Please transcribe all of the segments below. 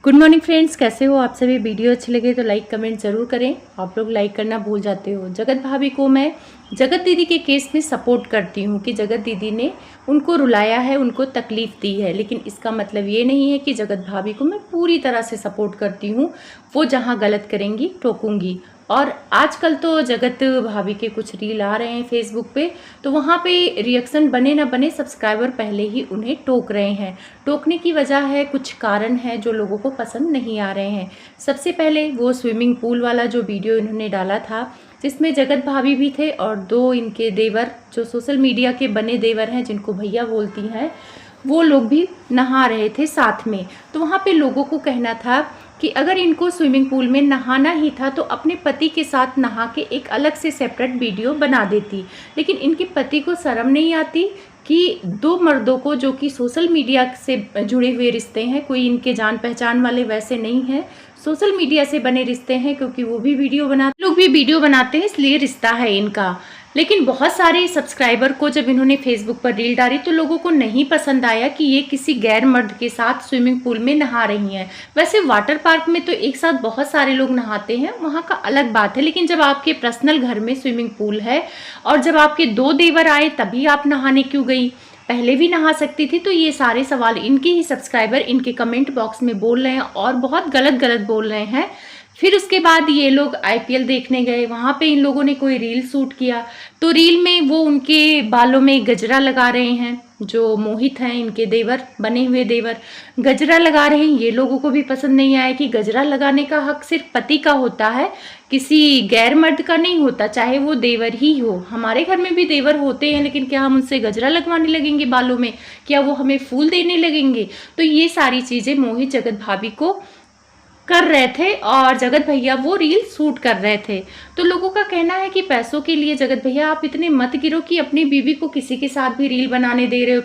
Good morning friends, कैसे हो आप सभी। वीडियो अच्छी लगे तो लाइक कमेंट ज़रूर करें। आप लोग लाइक करना भूल जाते हो। जगत भाभी को मैं जगत दीदी के केस में सपोर्ट करती हूँ कि जगत दीदी ने उनको रुलाया है, उनको तकलीफ़ दी है, लेकिन इसका मतलब ये नहीं है कि जगत भाभी को मैं पूरी तरह से सपोर्ट करती हूँ। वो जहाँ गलत करेंगी टोकूंगी। और आजकल तो जगत भाभी के कुछ रील आ रहे हैं फेसबुक पे, तो वहाँ पे रिएक्शन बने ना बने सब्सक्राइबर पहले ही उन्हें टोक रहे हैं। टोकने की वजह है, कुछ कारण है जो लोगों को पसंद नहीं आ रहे हैं। सबसे पहले वो स्विमिंग पूल वाला जो वीडियो इन्होंने डाला था, जिसमें जगत भाभी भी थे और दो इनके देवर जो सोशल मीडिया के बने देवर हैं, जिनको भैया बोलती हैं, वो लोग भी नहा रहे थे साथ में। तो वहाँ पे लोगों को कहना था कि अगर इनको स्विमिंग पूल में नहाना ही था तो अपने पति के साथ नहा के एक अलग से सेपरेट वीडियो बना देती। लेकिन इनके पति को शर्म नहीं आती कि दो मर्दों को, जो कि सोशल मीडिया से जुड़े हुए रिश्ते हैं, कोई इनके जान पहचान वाले वैसे नहीं हैं, सोशल मीडिया से बने रिश्ते हैं, क्योंकि वो भी वीडियो बनाते, लोग भी वीडियो बनाते हैं, इसलिए रिश्ता है इनका। लेकिन बहुत सारे सब्सक्राइबर को जब इन्होंने फेसबुक पर रील डाली तो लोगों को नहीं पसंद आया कि ये किसी गैर मर्द के साथ स्विमिंग पूल में नहा रही हैं। वैसे वाटर पार्क में तो एक साथ बहुत सारे लोग नहाते हैं, वहाँ का अलग बात है, लेकिन जब आपके पर्सनल घर में स्विमिंग पूल है और जब आपके दो देवर आए तभी आप नहाने क्यों गई, पहले भी नहा सकती थी। तो ये सारे सवाल इनके ही सब्सक्राइबर इनके कमेंट बॉक्स में बोल रहे हैं और बहुत गलत गलत बोल रहे हैं। फिर उसके बाद ये लोग आईपीएल देखने गए, वहाँ पे इन लोगों ने कोई रील शूट किया, तो रील में वो उनके बालों में गजरा लगा रहे हैं। जो मोहित हैं इनके देवर, बने हुए देवर, गजरा लगा रहे हैं। ये लोगों को भी पसंद नहीं आया कि गजरा लगाने का हक सिर्फ पति का होता है, किसी गैर मर्द का नहीं होता, चाहे वो देवर ही हो। हमारे घर में भी देवर होते हैं, लेकिन क्या हम उनसे गजरा लगवाने लगेंगे बालों में? क्या वो हमें फूल देने लगेंगे? तो ये सारी चीज़ें मोहित जगत भाभी को कर रहे थे और जगत भैया वो रील शूट कर रहे थे। तो लोगों का कहना है कि पैसों के लिए जगत भैया आप इतने मत गिरो कि अपनी बीवी को किसी के साथ भी रील बनाने दे रहे हो,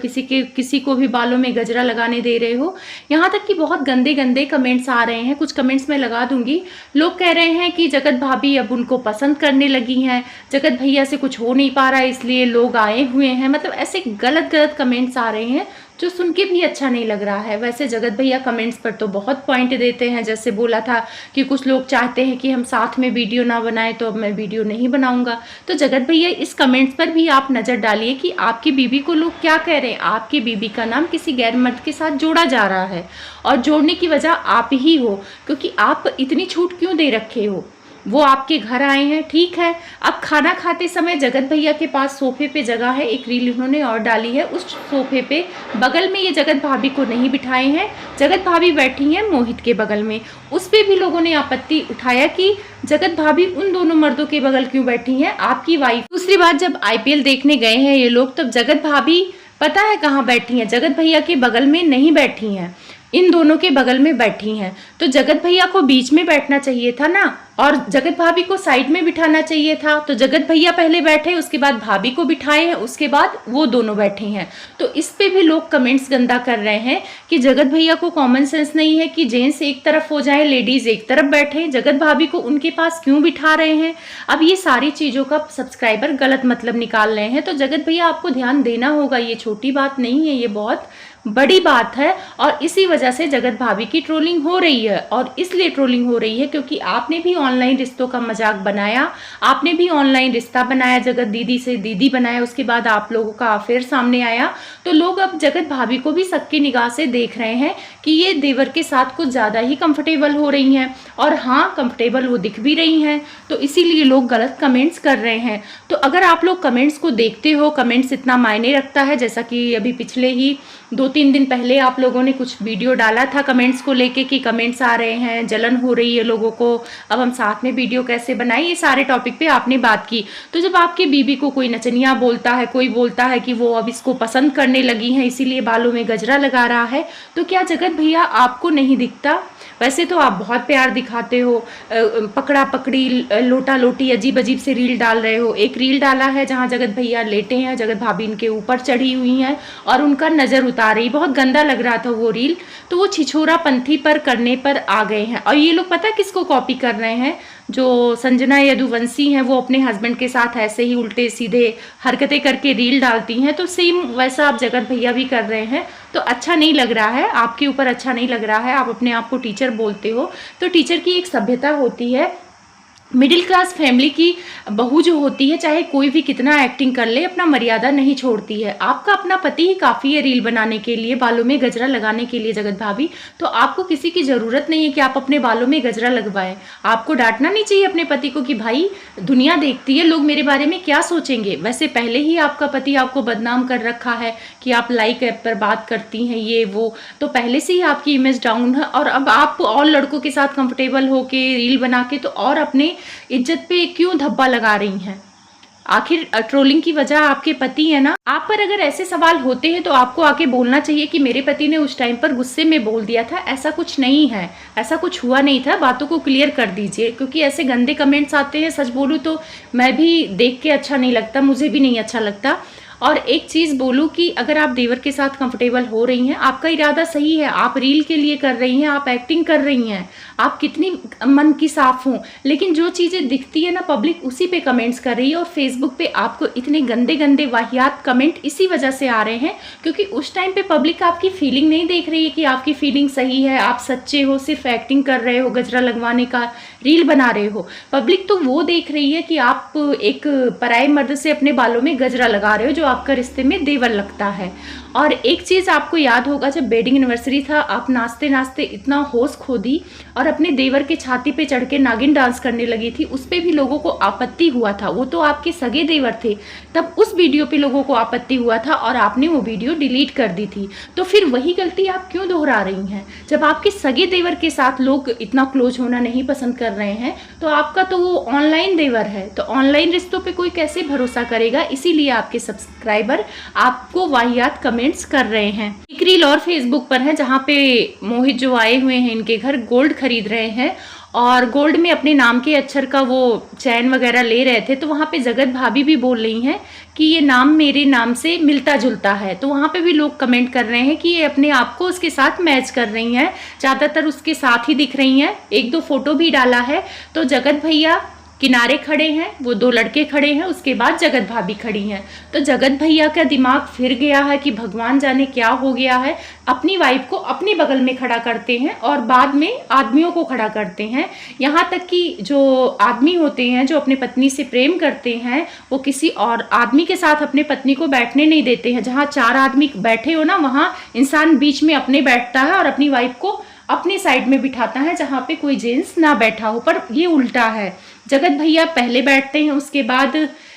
किसी को भी बालों में गजरा लगाने दे रहे हो। यहाँ तक कि बहुत गंदे गंदे कमेंट्स आ रहे हैं, कुछ कमेंट्स मैं लगा दूंगी। लोग कह रहे हैं कि जगत भाभी अब उनको पसंद करने लगी हैं, जगत भैया से कुछ हो नहीं पा रहा है इसलिए लोग आए हुए हैं। मतलब ऐसे गलत गलत कमेंट्स आ रहे हैं जो सुन के भी अच्छा नहीं लग रहा है। वैसे जगत भैया कमेंट्स पर तो बहुत पॉइंट देते हैं, जैसे बोला था कि कुछ लोग चाहते हैं कि हम साथ में वीडियो ना बनाएं, तो अब मैं वीडियो नहीं बनाऊंगा। तो जगत भैया इस कमेंट्स पर भी आप नज़र डालिए कि आपकी बीबी को लोग क्या कह रहे हैं। आपकी बीबी का नाम किसी गैर मर्द के साथ जोड़ा जा रहा है और जोड़ने की वजह आप ही हो, क्योंकि आप इतनी छूट क्यों दे रखे हो। वो आपके घर आए हैं, ठीक है। अब खाना खाते समय जगत भैया के पास सोफे पे जगह है, एक रील उन्होंने और डाली है, उस सोफे पे बगल में ये जगत भाभी को नहीं बिठाए हैं, जगत भाभी बैठी हैं मोहित के बगल में। उस पे भी लोगों ने आपत्ति उठाया कि जगत भाभी उन दोनों मर्दों के बगल क्यों बैठी हैं, आपकी वाइफ। दूसरी बात, जब आईपीएल देखने गए हैं ये लोग, तब जगत भाभी पता है कहाँ बैठी हैं, जगत भैया के बगल में नहीं बैठी हैं, इन दोनों के बगल में बैठी हैं। तो जगत भैया को बीच में बैठना चाहिए था ना, और जगत भाभी को साइड में बिठाना चाहिए था। तो जगत भैया पहले बैठे, उसके बाद भाभी को बिठाए हैं, उसके बाद वो दोनों बैठे हैं। तो इस पे भी लोग कमेंट्स गंदा कर रहे हैं कि जगत भैया को कॉमन सेंस नहीं है कि जेंट्स एक तरफ हो जाए, लेडीज एक तरफ बैठे, जगत भाभी को उनके पास क्यों बिठा रहे हैं। अब ये सारी चीज़ों का सब्सक्राइबर गलत मतलब निकाल रहे हैं। तो जगत भैया आपको ध्यान देना होगा, ये छोटी बात नहीं है, ये बहुत बड़ी बात है। और इसी वजह से जगत भाभी की ट्रोलिंग हो रही है, और इसलिए ट्रोलिंग हो रही है क्योंकि आपने भी ऑनलाइन रिश्तों का मजाक बनाया, आपने भी ऑनलाइन रिश्ता बनाया, जगत दीदी से दीदी बनाया, उसके बाद आप लोगों का अफेयर सामने आया। तो लोग अब जगत भाभी को भी सबकी निगाह से देख रहे हैं कि ये देवर के साथ कुछ ज़्यादा ही कंफर्टेबल हो रही हैं, और हाँ कंफर्टेबल वो दिख भी रही हैं। तो इसीलिए लोग गलत कमेंट्स कर रहे हैं। तो अगर आप लोग कमेंट्स को देखते हो, कमेंट्स इतना मायने रखता है, जैसा कि अभी पिछले ही 2-3 दिन पहले आप लोगों ने कुछ वीडियो डाला था कमेंट्स को लेके कि कमेंट्स आ रहे हैं, जलन हो रही है लोगों को, अब हम साथ में वीडियो कैसे बनाएं, ये सारे टॉपिक पे आपने बात की। तो जब आपकी बीबी को कोई नचनिया बोलता है, कोई बोलता है कि वो अब इसको पसंद करने लगी हैं इसीलिए बालों में गजरा लगा रहा है, तो क्या जगत भैया आपको नहीं दिखता? वैसे तो आप बहुत प्यार दिखाते हो, पकड़ा पकड़ी, लोटा लोटी, अजीब अजीब से रील डाल रहे हो। एक रील डाला है जहाँ जगत भैया लेटे हैं, जगत भाभी इनके ऊपर चढ़ी हुई हैं और उनका नज़र उतार रही, बहुत गंदा लग रहा था वो रील। तो वो छिछोरा पंथी पर करने पर आ गए हैं। और ये लोग पता किसको कॉपी कर रहे हैं? जो संजना यदुवंशी हैं, वो अपने हस्बैंड के साथ ऐसे ही उल्टे सीधे हरकतें करके रील डालती हैं, तो सेम वैसा आप जगत भैया भी कर रहे हैं। तो अच्छा नहीं लग रहा है, आपके ऊपर अच्छा नहीं लग रहा है। आप अपने आप को टीचर बोलते हो, तो टीचर की एक सभ्यता होती है। मिडिल क्लास फैमिली की बहू जो होती है, चाहे कोई भी कितना एक्टिंग कर ले, अपना मर्यादा नहीं छोड़ती है। आपका अपना पति ही काफ़ी है रील बनाने के लिए, बालों में गजरा लगाने के लिए जगत भाभी। तो आपको किसी की ज़रूरत नहीं है कि आप अपने बालों में गजरा लगवाएं। आपको डांटना नहीं चाहिए अपने पति को कि भाई दुनिया देखती है, लोग मेरे बारे में क्या सोचेंगे। वैसे पहले ही आपका पति आपको बदनाम कर रखा है कि आप लाइक ऐप पर बात करती हैं, ये वो, तो पहले से ही आपकी इमेज डाउन है। और अब आप और लड़कों के साथ कंफर्टेबल होके रील बना के तो और अपने इज्जत पे क्यों धब्बा लगा रही हैं? आखिर ट्रोलिंग की वजह आपके पति है ना। आप पर अगर ऐसे सवाल होते हैं तो आपको आके बोलना चाहिए कि मेरे पति ने उस टाइम पर गुस्से में बोल दिया था, ऐसा कुछ नहीं है, ऐसा कुछ हुआ नहीं था। बातों को क्लियर कर दीजिए, क्योंकि ऐसे गंदे कमेंट्स आते हैं, सच बोलूँ तो मैं भी देख के अच्छा नहीं लगता, मुझे भी नहीं अच्छा लगता। और एक चीज़ बोलूँ कि अगर आप देवर के साथ कंफर्टेबल हो रही हैं, आपका इरादा सही है, आप रील के लिए कर रही हैं, आप एक्टिंग कर रही हैं, आप कितनी मन की साफ हों, लेकिन जो चीज़ें दिखती है ना पब्लिक उसी पे कमेंट्स कर रही है। और फेसबुक पे आपको इतने गंदे गंदे वाहियात कमेंट इसी वजह से आ रहे हैं, क्योंकि उस टाइम पे पब्लिक आपकी फीलिंग नहीं देख रही है कि आपकी फीलिंग सही है, आप सच्चे हो, सिर्फ एक्टिंग कर रहे हो, गजरा लगवाने का रील बना रहे हो। पब्लिक तो वो देख रही है कि आप एक पराये मर्द से अपने बालों में गजरा लगा रहे हो, जो आपका रिश्ते में देवर लगता है। और एक चीज़ आपको याद होगा, जब वेडिंग एनिवर्सरी था, आप नाचते नाचते इतना होश खो दी और अपने देवर के छाती पे चढ़ के नागिन डांस करने लगी थी। उस पर भी लोगों को आपत्ति हुआ था, वो तो आपके सगे देवर थे, तब उस वीडियो पे लोगों को आपत्ति हुआ था और आपने वो वीडियो डिलीट कर दी थी। तो फिर वही गलती आप क्यों दोहरा रही हैं? जब आपके सगे देवर के साथ लोग इतना क्लोज होना नहीं पसंद कर रहे हैं, तो आपका तो वो ऑनलाइन देवर है, तो ऑनलाइन रिश्तों पे कोई कैसे भरोसा करेगा? इसीलिए आपके सब्सक्राइबर आपको वाहियात कमेंट्स कर रहे हैं। एक रील और फेसबुक पर है जहाँ पे मोहित जो आए हुए हैं इनके घर गोल्ड खरीद रहे हैं और गोल्ड में अपने नाम के अक्षर का वो चैन वगैरह ले रहे थे। तो वहाँ पे जगत भाभी भी बोल रही हैं कि ये नाम मेरे नाम से मिलता जुलता है। तो वहाँ पे भी लोग कमेंट कर रहे हैं कि ये अपने आप को उसके साथ मैच कर रही हैं, ज़्यादातर उसके साथ ही दिख रही हैं। एक दो फोटो भी डाला है। तो जगत भैया किनारे खड़े हैं, वो दो लड़के खड़े हैं, उसके बाद जगत भाभी खड़ी हैं। तो जगत भैया का दिमाग फिर गया है कि भगवान जाने क्या हो गया है, अपनी वाइफ को अपने बगल में खड़ा करते हैं और बाद में आदमियों को खड़ा करते हैं। यहाँ तक कि जो आदमी होते हैं जो अपनी पत्नी से प्रेम करते हैं, वो किसी और आदमी के साथ अपने पत्नी को बैठने नहीं देते हैं। जहाँ चार आदमी बैठे हो ना, वहाँ इंसान बीच में अपने बैठता है और अपनी वाइफ को अपने साइड में बिठाता है जहाँ पे कोई जेंट्स ना बैठा हो। पर ये उल्टा है, जगत भैया पहले बैठते हैं, उसके बाद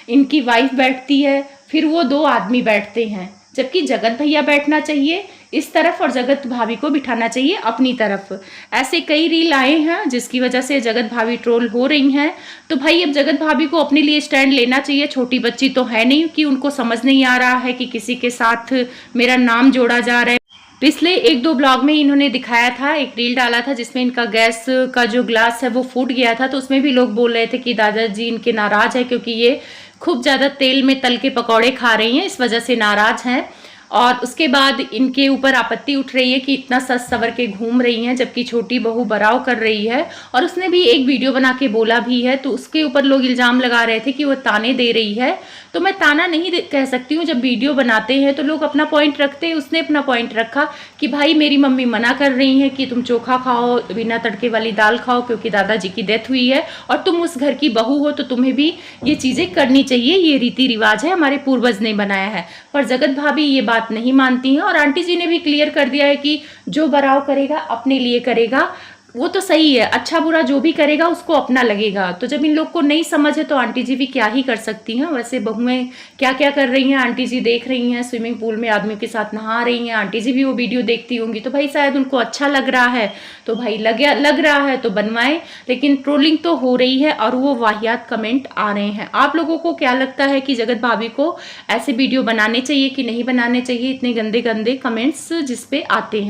इनकी वाइफ बैठती है, फिर वो दो आदमी बैठते हैं। जबकि जगत भैया बैठना चाहिए इस तरफ और जगत भाभी को बिठाना चाहिए अपनी तरफ। ऐसे कई रील आए हैं जिसकी वजह से जगत भाभी ट्रोल हो रही हैं। तो भाई अब जगत भाभी को अपने लिए स्टैंड लेना चाहिए। छोटी बच्ची तो है नहीं कि उनको समझ नहीं आ रहा है कि किसी के साथ मेरा नाम जोड़ा जा रहा है। पिछले एक दो ब्लॉग में इन्होंने दिखाया था, एक रील डाला था जिसमें इनका गैस का जो ग्लास है वो फूट गया था। तो उसमें भी लोग बोल रहे थे कि दादाजी इनके नाराज है क्योंकि ये खूब ज़्यादा तेल में तल के पकौड़े खा रही हैं, इस वजह से नाराज हैं। और उसके बाद इनके ऊपर आपत्ति उठ रही है कि इतना सज सवर के घूम रही हैं, जबकि छोटी बहू बराव कर रही है। और उसने भी एक वीडियो बना के बोला भी है, तो उसके ऊपर लोग इल्ज़ाम लगा रहे थे कि वो ताने दे रही है। तो मैं ताना नहीं कह सकती हूँ, जब वीडियो बनाते हैं तो लोग अपना पॉइंट रखते हैं। उसने अपना पॉइंट रखा कि भाई मेरी मम्मी मना कर रही हैं कि तुम चोखा खाओ, बिना तड़के वाली दाल खाओ, क्योंकि दादाजी की डेथ हुई है और तुम उस घर की बहू हो तो तुम्हें भी ये चीज़ें करनी चाहिए, ये रीति रिवाज है, हमारे पूर्वज ने बनाया है। पर जगत भाभी ये बात नहीं मानती हैं और आंटी जी ने भी क्लियर कर दिया है कि जो बराव करेगा अपने लिए करेगा, वो तो सही है। अच्छा बुरा जो भी करेगा उसको अपना लगेगा। तो जब इन लोग को नहीं समझ है तो आंटी जी भी क्या ही कर सकती हैं। वैसे बहुएं क्या क्या कर रही हैं, आंटी जी देख रही हैं, स्विमिंग पूल में आदमियों के साथ नहा रही हैं, आंटी जी भी वो वीडियो देखती होंगी। तो भाई शायद उनको अच्छा लग रहा है तो भाई लग रहा है तो बनवाएं। लेकिन ट्रोलिंग तो हो रही है और वो वाहियात कमेंट आ रहे हैं। आप लोगों को क्या लगता है कि जगत भाभी को ऐसे वीडियो बनाने चाहिए कि नहीं बनाने चाहिए? इतने गंदे गंदे कमेंट्स जिस पे आते हैं।